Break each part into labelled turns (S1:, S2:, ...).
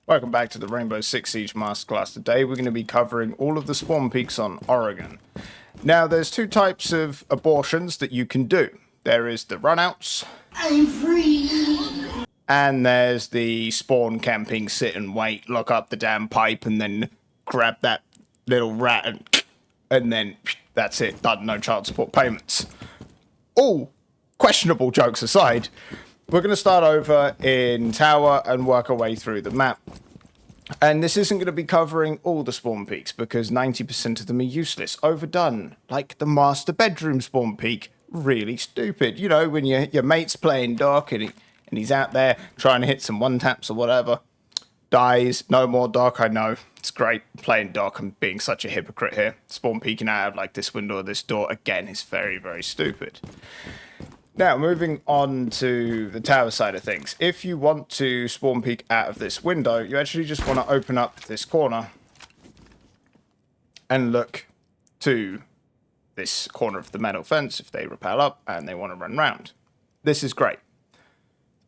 S1: Welcome back to the Rainbow Six Siege Masterclass. Today we're going to be covering all of the spawn peaks on Oregon. Now there's two types of abortions that you can do. There is the runouts.
S2: I'm free!
S1: And there's the spawn camping, sit and wait, lock up the damn pipe and then grab that little rat and then that's it, done, no child support payments. All questionable jokes aside, we're going to start over in Tower and work our way through the map. And this isn't going to be covering all the spawn peaks because 90% of them are useless, overdone, like the master bedroom spawn peak. Really stupid. You know, when your mate's playing Doc and he's out there trying to hit some one-taps or whatever, dies, no more Doc, I know. It's great playing Doc and being such a hypocrite here. Spawn peeking out of like this window or this door, again, is very, very stupid. Now, moving on to the tower side of things. If you want to spawn peek out of this window, you actually just want to open up this corner and look to this corner of the metal fence if they rappel up and they want to run round. This is great.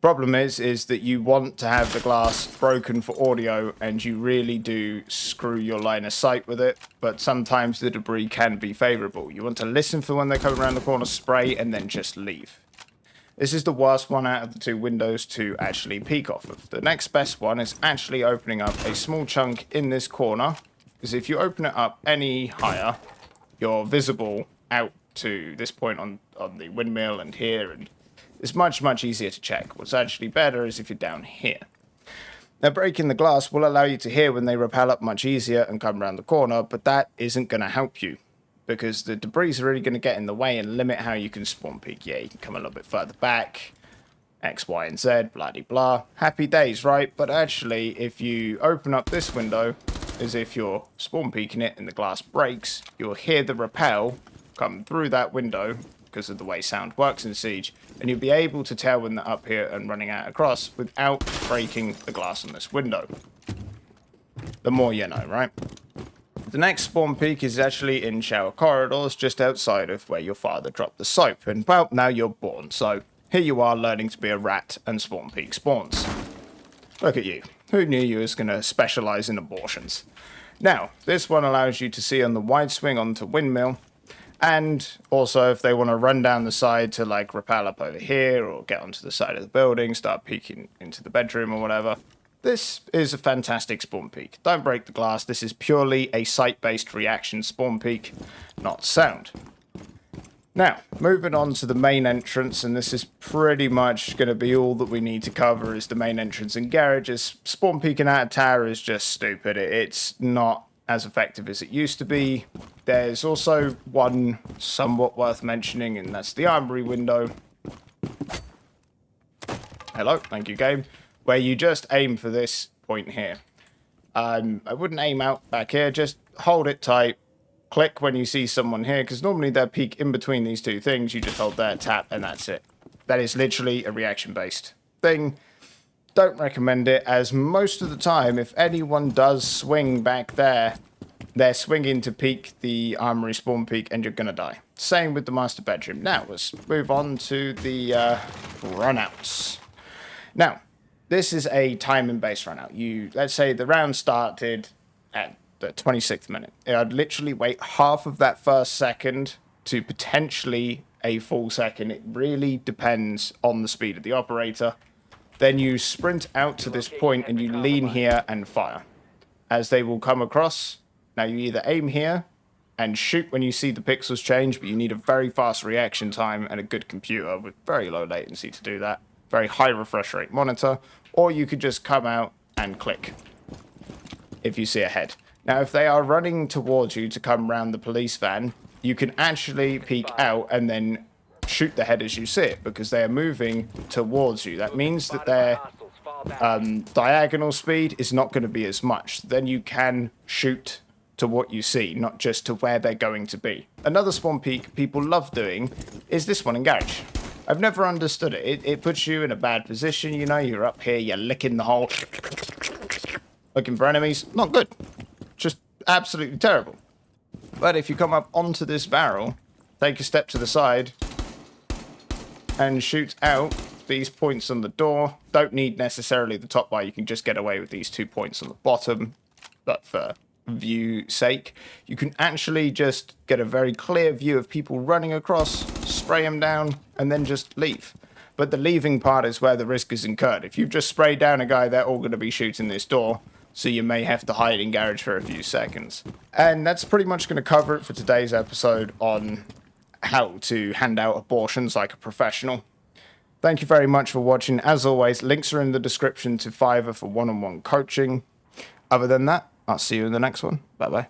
S1: Problem is that you want to have the glass broken for audio and you really do screw your line of sight with it, but sometimes the debris can be favourable. You want to listen for when they come around the corner, spray, and then just leave. This is the worst one out of the two windows to actually peek off of. The next best one is actually opening up a small chunk in this corner, because if you open it up any higher, you're visible out to this point on the windmill and here, and it's much, much easier to check. What's actually better is if you're down here. Now, breaking the glass will allow you to hear when they rappel up much easier and come around the corner, but that isn't going to help you because the debris is really going to get in the way and limit how you can spawn peek. Yeah, you can come a little bit further back, X, Y, and Z, blah-de-blah. Happy days, right? But actually, if you open up this window as if you're spawn peeking it and the glass breaks, you'll hear the rappel come through that window because of the way sound works in Siege, and you'll be able to tell when they're up here and running out across without breaking the glass on this window. The more you know, right? The next spawn peak is actually in shower corridors just outside of where your father dropped the soap, and well, now you're born, so here you are learning to be a rat and spawn peak spawns. Look at you. Who knew you was going to specialise in abortions? Now, this one allows you to see on the wide swing onto windmill, and also if they want to run down the side to like rappel up over here or get onto the side of the building, start peeking into the bedroom or whatever. This is a fantastic spawn peek. Don't break the glass. This is purely a sight-based reaction spawn peek, not sound. Now, moving on to the main entrance, and this is pretty much going to be all that we need to cover is the main entrance and garages. Spawn peeking out of tower is just stupid. It's not as effective as it used to be. There's also one somewhat worth mentioning, and that's the armory window. Hello, thank you, game. Where you just aim for this point here. I wouldn't aim out back here, just hold it tight. Click when you see someone here, because normally they'll peek in between these two things. You just hold there, tap, and that's it. That is literally a reaction-based thing. Don't recommend it, as most of the time, if anyone does swing back there, they're swinging to peek the armory spawn peak, and you're going to die. Same with the master bedroom. Now, let's move on to the runouts. Now, this is a timing-based runout. Let's say the round started at the 26th minute. I'd literally wait half of that first second to potentially a full second. It really depends on the speed of the operator. Then you sprint out to this point and you lean here and fire. As they will come across, now you either aim here and shoot when you see the pixels change, but you need a very fast reaction time and a good computer with very low latency to do that. Very high refresh rate monitor. Or you could just come out and click if you see a head. Now, if they are running towards you to come around the police van, you can actually peek out and then shoot the head as you see it because they are moving towards you. That means that their diagonal speed is not going to be as much. Then you can shoot to what you see, not just to where they're going to be. Another spawn peek people love doing is this one in garage. I've never understood it. It puts you in a bad position, you know, you're up here, you're licking the hole, looking for enemies. Not good. Just absolutely terrible. But if you come up onto this barrel, take a step to the side, and shoot out, these points on the door. Don't need necessarily the top bar. You can just get away with these 2 points on the bottom. But for view sake, you can actually just get a very clear view of people running across, spray them down, and then just leave. But the leaving part is where the risk is incurred. If you've just sprayed down a guy, they're all going to be shooting this door, so you may have to hide in garage for a few seconds. And that's pretty much going to cover it for today's episode on how to hand out abortions like a professional. Thank you very much for watching. As always, links are in the description to Fiverr for one-on-one coaching. Other than that, I'll see you in the next one. Bye-bye.